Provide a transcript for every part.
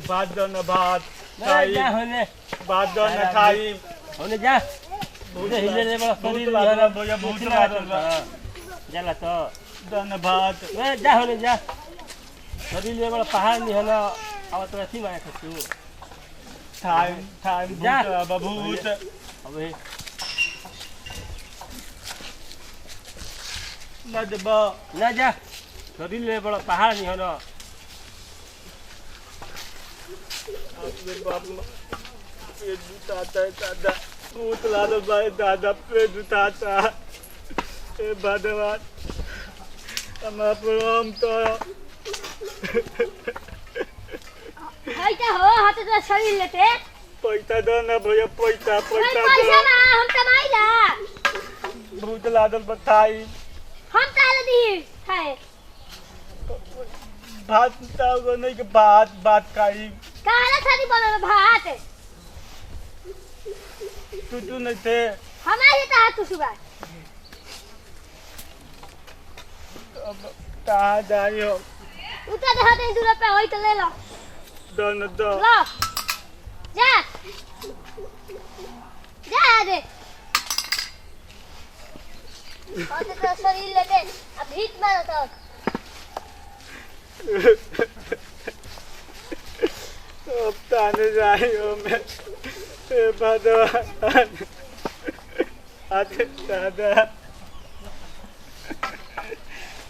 भात दो न भात खाई जा होने भात दो न खाई होने जा बुझे हिले रे बड़ा शरीर यार भैया भूत लागल बा जाला तो दो न भात ए जा होने जा शरीर रे बड़ा पहाड़ नहीं हला अब तो ऐसी माया तू टाइम जा भूत अबे न देबा ना जा शरीर रे बड़ा पहाड़ नहीं हला अपने बाबू पेट दुखाता है दादा भूत लागल बा दादा पेट दुखाता ए भगवान हम प्रणाम तो पैसा हो हाथ तो शरीर लेते पैसा दो न भैया पैसा पैसा ना हम कमाईला भूत लागल बताई हम ताले दी है भात ताव नहीं के भात खाई काला थाली बोलो भात तू नहीं थे हमारे ता तू सुबह अब कहाँ जाइयो उतर दे हाथ 2 रुपया होई तो ले लो दो दो लो जा जा दे हाथ तो शरीर लेते अब भीत मारो तो अब ताने जाइयो मैं ए भगवान आते दादा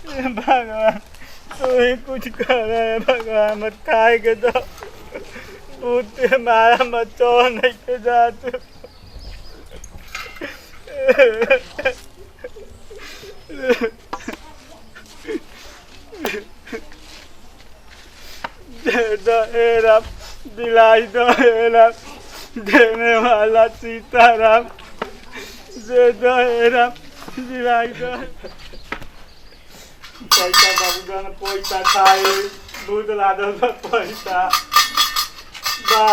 भगवान तू ही कुछ कर रहा है भगवान मत खाए के दो भूत मारा मत तो नहीं के जाते दे दो हे राम दिलाई दो हे राम देने वाला सीताराम दे दो हे राम दिलाई दो पैसा बाबूजान पैसा खाए दूध लादल पैसा बा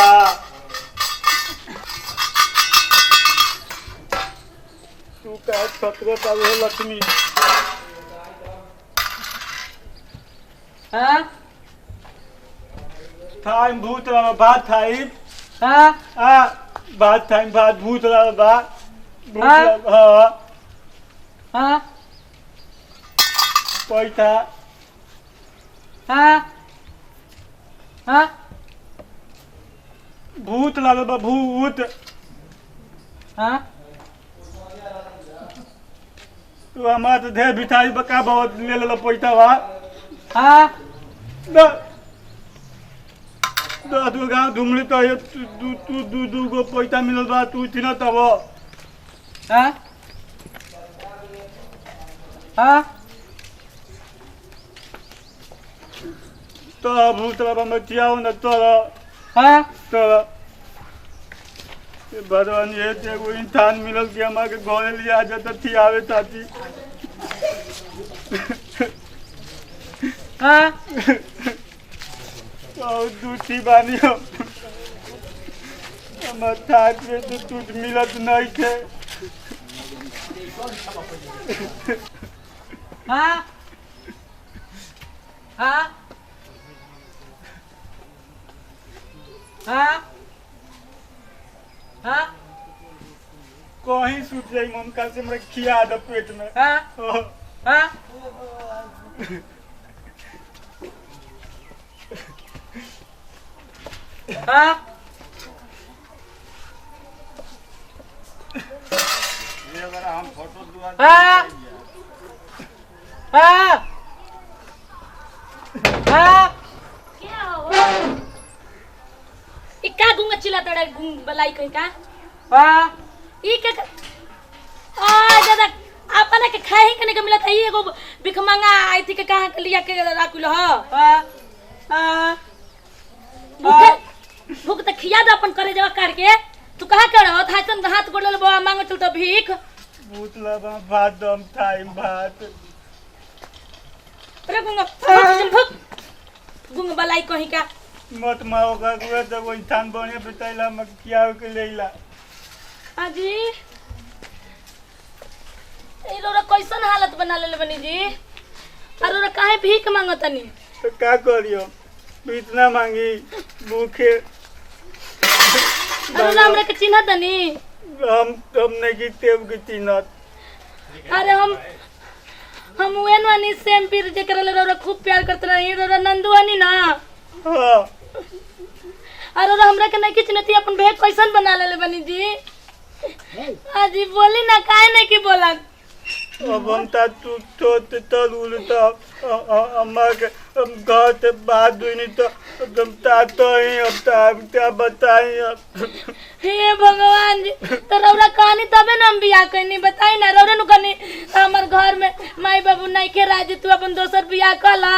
तू का छत्र तब लक्ष्मी हां टाइम भूत लावा भात खाई हां भात टाइम भात भूत लावा भूत हाँ? लावा हां पैसा हां हां भूत लावा भूत हां तू हमारा तो ढेर बिठाई बका बहुत ले लो पैसा वा हां दो गाँव घूमली तो ये दू गो पैसा मिलल बा तू चिन्ह तब हां हां तो भूत लावा में चियाओ न तोर हां तोर भगवान ये एगो इंसान मिलल कि हमारे घरे लिया जाता थी आवे ताती हां बहुत दूती बानी हो हमार थाक में तो टूट मिलत नहीं थे हां हां हां हां कहीं सूत जाई ममका से हमरा खिया दो पेट में हां ओ, हां हां ये अगर हम फोटो दुआ हां हां हां क्या हो इक्का गुंगा चिल्लाता गुंग बलाई कहीं का हां ई के आ दादा अपना के खाए ही कने के मिलत है एगो भिखमंगा आई थी के कहां के लिया के राखुल ह हां हां भूख त खिया दे अपन करे जवा काट के तू कहां कर हो थाचन हाथ गोड़ल बा मांगो चल त भीख भूत लावा भात दम टाइम भात अरे गुंगा गुंगा बलाई कहीं का मत माओ का गुआ तो वो इंसान बने बताइला मक किया के लेला हाजी ए रोरा कैसन हालत बना ले बनी जी अरे रोरा काहे भीख मांगतनी तो क्या करियो इतना मांगी भूखे अरे हमरा के चिन्ह तनी हम नहीं की तेब की चिन्हत। अरे हम वेन वानी सेम पीर जे करले रौरा खूब प्यार करत रही रौरा नंदू हनी ना। हाँ अरे हमरा के नहीं चिन्हती अपन भेद कैसन बना लेले बनी जी। हाजी बोली ना काहे नहीं की बोला। अब हम ता तू तो तल उलटा अम्मा के घर से बात हुई नहीं तो तुम तातो ही अब क्या बताई अब। हे भगवान जी तो रौरा कहानी तबे ना हम बियाह करनी बताई ना रौरा नु कनी हमर घर में माई बाबू नहीं के राजी तू अपन दोसर बियाह कला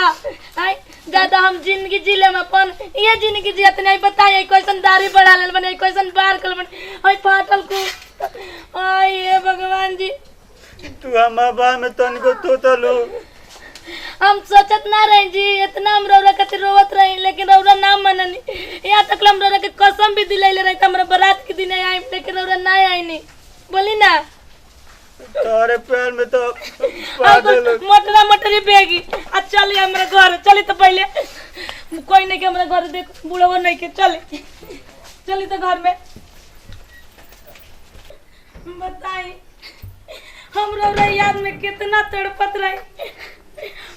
आई ज्यादा हम जिंदगी जी लेम अपन ये जिंदगी जियत नहीं बताई कैसन दाढ़ी बढ़ा लेल बने कैसन बार कल बने ओई फाटल को आई हे भगवान जी। तू हमारे बारे में तनिको तो तलू हम सोचत ना रही जी इतना हम रौरा खातिर रोवत रही लेकिन रौरा ना मननी यहाँ तक हम रौरा के कसम भी दिलैले रही त हमरा बारात के दिन आई लेकिन रौरा ना आई नहीं बोली ना तारे पैर में तो पागल मोटरा मोटरी बेगी आ चली हमरा घर चली तो पहले कोई नहीं के हमरा घर देख बूढ़ो नहीं के चली चली तो घर में बताई हम रौरा याद में कितना तड़पत रहे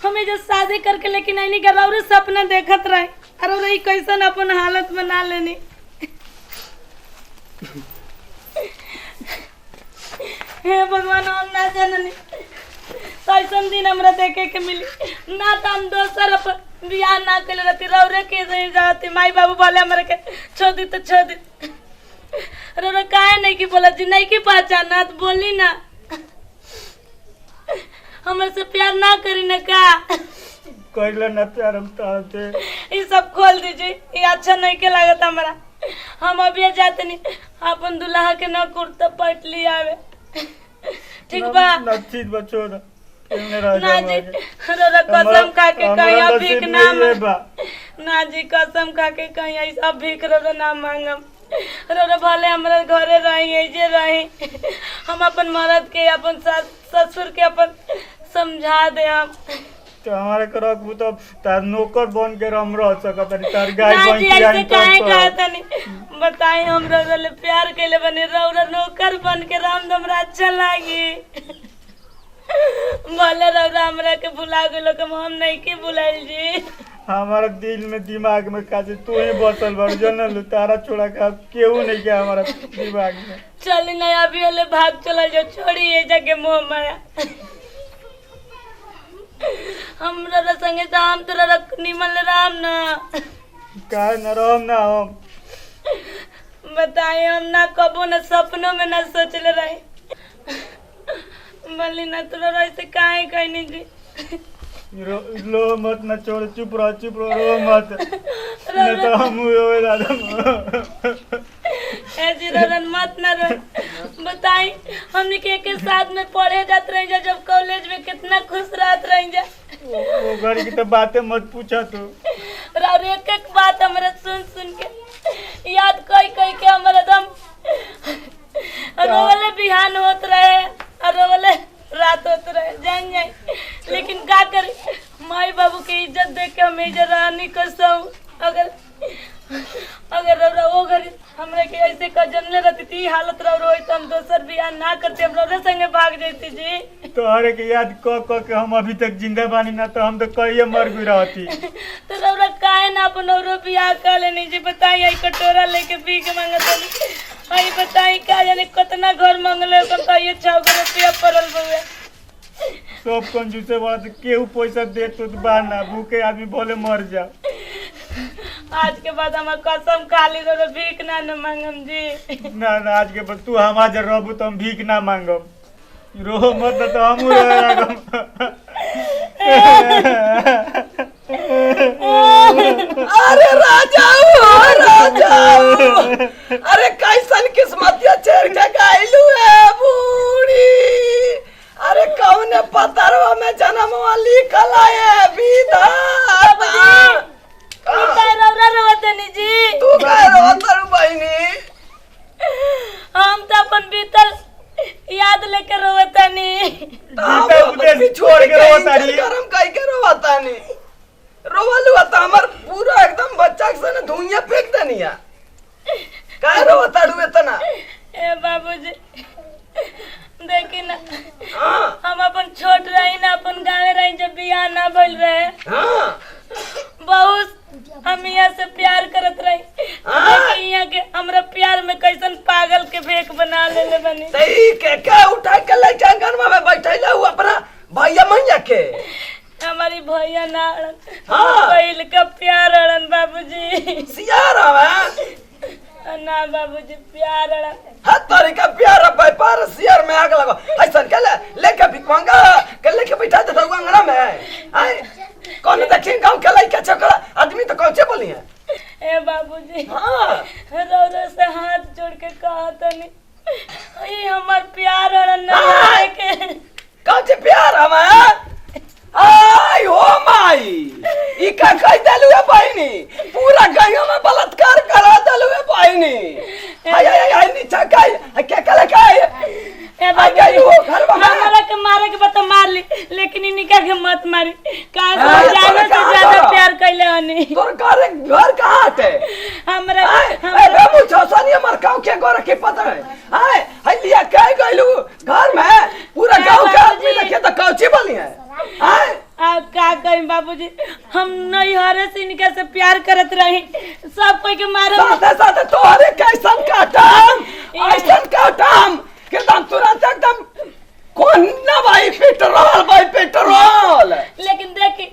हमें जो शादी करके लेकिन नहीं कर रहा सपना देखत रहे और रही कैसन अपन हालत बना लेनी। हे भगवान हम ना जाननी कैसन दिन हमरा देखे के मिली ना तो हम दोसर अपन बियाह ना कर रहती रौरे के नहीं जाती माई बाबू बोले हमारे के छोड़ दी तो छोड़ दी रौरा काहे नहीं की बोला जी नहीं की पहचाना तो बोली ना हमरे से प्यार ना करी ना का कहले ना प्यार हम ताते ये सब खोल दीजिए ये अच्छा नहीं के लागत हमरा हम अभी जाते नहीं अपन दुल्हा के ना कुर्ता पटली आवे ठीक बा ना चीज बचो ना ना जी रोरा कसम खा के कहीं भीख ना ना जी कसम खा के कहीं ऐसा भीख रोरा ना मांगम रोरा भले हमारे घरे रही जे रही हम अपन मर्द के अपन ससुर के अपन समझा दे हम तो हमारे करक वो तो तार नौकर बन के हम रह सकत नहीं तार गाय ना बन जी के ऐसे काहे कहता नहीं बताई हम रोरा ले प्यार के ले बने रोरा नौकर बन के राम हमरा अच्छा लागी बोले रौरा हमरा के भुला गेलो के हम नहीं के भुलाइल जी हमारा दिल में दिमाग में काजे तू ही बसल बड़ जनल तारा छोड़ा का केहू नहीं के हमारा दिमाग में चल नहीं अभी हले भाग चला जो छोड़ी ये जगह मोह माया हमरा संगे तो हम तोरा निमन राम ना काहे न रहम ना हम बताए हम ना कबो ना सपनों में ना सोचले रहे बोली ना तोरा ऐसे काहे कहनी जी लो मत ना छोड़ चुप रहो रो मत नहीं तो हम हुए दादा ए जी रन मत ना रो बताई हमने के साथ में पढ़े जात रहे जब कॉलेज में कितना खुश रहत रही जा वो घर की तो बातें मत पूछा तू और एक एक बात हमारा सुन के याद कई के हमारा दम रोवले बिहान होत रहे और रोवले रात होत रहे जान जाए लेकिन का करे माई बाबू के इज्जत देख के हम इज्जत रानी को सऊ अगर रौरा वो घर हमरा के ऐसे का जनले रहती थी हालत रौरा होई तो हम दोसर बियाह ना करते हम रौरा संगे भाग जाती जी तोहरे के याद क के हम अभी तक जिंदा बानी ना तो हम तो कहिए मर गई रहती तो रौरा काहे ना अपन रौरा बियाह कर लेनी जी बताई आई कटोरा लेके भीख मांगत आई बताई का जाने कितना घर मांगले तो ये 6 रुपया पड़ल बउए सब कंजूसे बड़ा तो केहू पैसा दे तो बार ना भूखे आदमी बोले मर जा आज के बाद हम कसम खाली रो भीख ना न मांगम जी ना ना आज के बाद तू हमार जर रहबू तो हम भीख ना मांगम रो मत तो हम रहम अरे राजा अरे कैसन किस्मत चढ़ के गाइलू है बूढ़ी अरे कौन पतरवा में जन्म वाली कलाए विधाता जी तू कह रोतर बहनी हम तो अपन बीतल याद लेकर रोवतानी छोड़ के रोवतानी गरम कई के रोवतानी रोवलू त हमर पूरा एकदम बच्चा के ना धुइया फेंक दनिया काहे रो ताड़ू इतना ए बाबूजी देखी ना हाँ हम अपन छोट रही ना अपन गाँव रही जब बियाह ना भइल रहे हाँ बहुत हम यहाँ से प्यार करत रही देखी यहाँ के हमरा प्यार में कैसन पागल के भेक बना लेले बनी सही के उठा के ले जंगल में बैठैला हु अपना भैया मैया के हमारी भैया ना अड़न हाँ। पहले का प्यार अड़न बाबूजी सियार हवे ना बाबूजी प्यार अड़न हर तरीका प्यार व्यापार सियार में आग लगो ऐसा के लेके भिखमंगा के लेके बैठा देता हु अंगना में आए कौन देखिन गांव के लइका चकरा आदमी तो कौन से बोली है ए बाबूजी हाँ रौरा से हाथ जोड़ के कहा तनी ये हमार प्यार अड़न ना हाँ। है के कौन से प्यार हवे आई हो माई ई का कह देलु है बहिनी पूरा गंगा में बलात्कार करा देलु है बहिनी आई नीचा काय क्या कला काय ए गई हो घर में हमरा के मारे के बता मार ली लेकिन इनका के मत मारी का हाँ, जाने से कहाँ ज्यादा करो? प्यार कैले हनी तोर घर कहां है हमरा ए बेमु छसनी हमर गांव के गोरा के पता है हाय हाय लिया कह गइलु घर में पूरा गांव के आदमी देखे तो कौची बोली है हाय आप का कहीं बाबूजी हम नहीं हरे से इनका से प्यार करत रही सब कोई के मारे साथे साथे तोहरे कैसन काटम ऐसन काटम के दम तुरंत एकदम कौन ना भाई पेट्रोल लेकिन देखी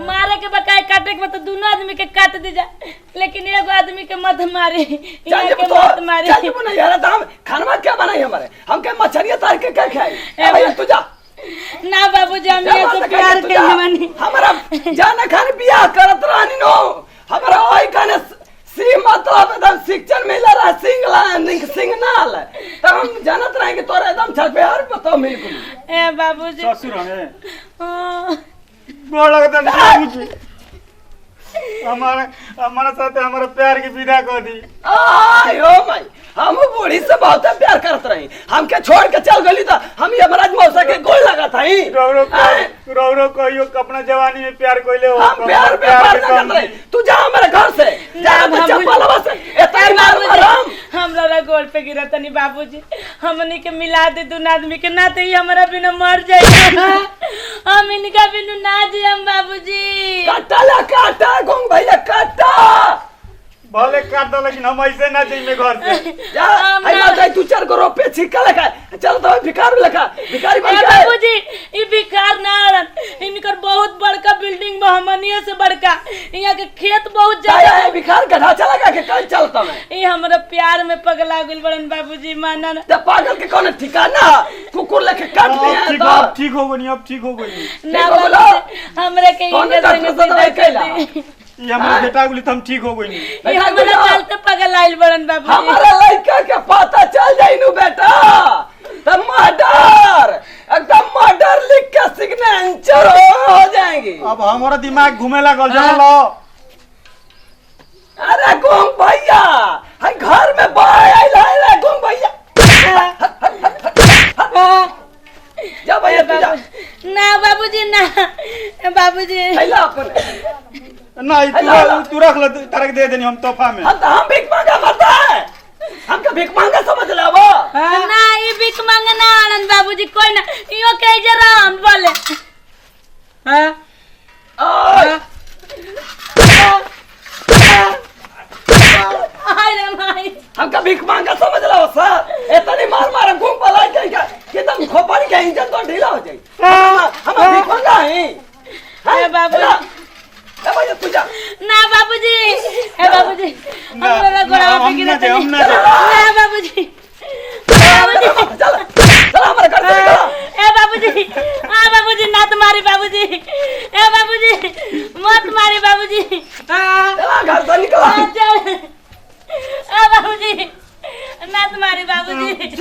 मारे के बकाए काटे के तो दोनों आदमी के काट दी जा लेकिन एगो आदमी के मत मारे इहाँ के मत मारे चल जब नहीं यार दाम खाना क्या बनाई हमारे हम के मछलियां तार के क्या खाई ए भैया तू जा ना बाबूजी हम ये से प्यार के जवानी हमारा जाना खाने बियाह करत रहनी नो हमारा ओई खाने सी मतलब एकदम शिक्षण मिला रहा सिंगनाल तब हम जानत रहे कि तोरा एकदम छपेहर पतो मिल गई ए बाबूजी ससुर हमें हाँ। गोड़ लगता है बाबूजी हमारा साथ हमारा प्यार की विदा कर दी आय ओ माई हम बूढ़ी से बहुत प्यार करत रही हमके छोड़ के चल गली तो हम यमराज मौसा के गोल लगा था ही रौरो कहियो अपना जवानी में प्यार कोइले हो हम प्यार के ना कम करत रही तू जा हमारे घर से जा तो चप्पलवा से एतई मार मारम हमरा गोड़ पे गिरा तनी बाबूजी हमनी के मिला दे दोनों आदमी के ना तो हमरा बिना मर जाए हम इनका बिना ना जियम बाबूजी काटा ला काटा गोंग भैया काटा भले काट दो लेकिन हम ऐसे ना जाइए घर से जा आई बात है तू चार को रुपए छिका लगा चल तो भिखारी लगा भिखारी बन ए गए बाबूजी ई भिखार ना अड़न इनकर बहुत बड़का बिल्डिंग बा हमनिए से बड़का यहाँ के खेत बहुत जाया ज्यादा है भिखार का ढांचा लगा के कल चलता मैं ई हमरा प्यार में पगला गेल बड़न बाबूजी माना ना ते पागल के कौन ठिकाना कुकुर लेके काट दिया अब ठीक हो गई अब ठीक हो गई ना देखो बोलो। बाबूजी हमरा के कौन इनके डॉक्टर संगे से दवाई सीधा कर कैला? दी ये हमारा बेटा गुली हम ठीक हो गई ई हमरा चलते पगल आइल बड़न बाबूजी हमारा लड़का के पता चल जाई नु बेटा तो मर्डर एकदम मर्डर लिख के सिग्नेचर हो जाएंगी अब हमारा दिमाग घूमे लगल जान लो अरे गोंग भैया हाय घर में बाय आइल है गोंग भैया जा भैया तू जा ना बाबूजी ना बाबूजी थैला अपने नहीं तू रख ले तारा के दे देनी हम तोहफा में हम भीख मांगा मरता है हमका भीख मांगा समझ ले वो ना ई भीख मांगे ना आनंद बाबूजी कोई ना इयो के जरा हम बोले हां हाय रे माई हमका भीख मांगा समझ लो सर इतनी मार घूम पला के एकदम खोपड़ी के इंजन तो ढीला हो जाई हम भीख मांगा है ए बाबूजी ए भैया तू जा ना बाबूजी ए बाबूजी हमरा गोड़ा पे गिरा ना बाबूजी चल चल हमारे घर से निकलो ए बाबूजी हां बाबूजी ना तुम्हारी बाबूजी ए बाबूजी मत मारे बाबूजी चला घर से निकलो ए बाबूजी ना तुम्हारी बाबूजी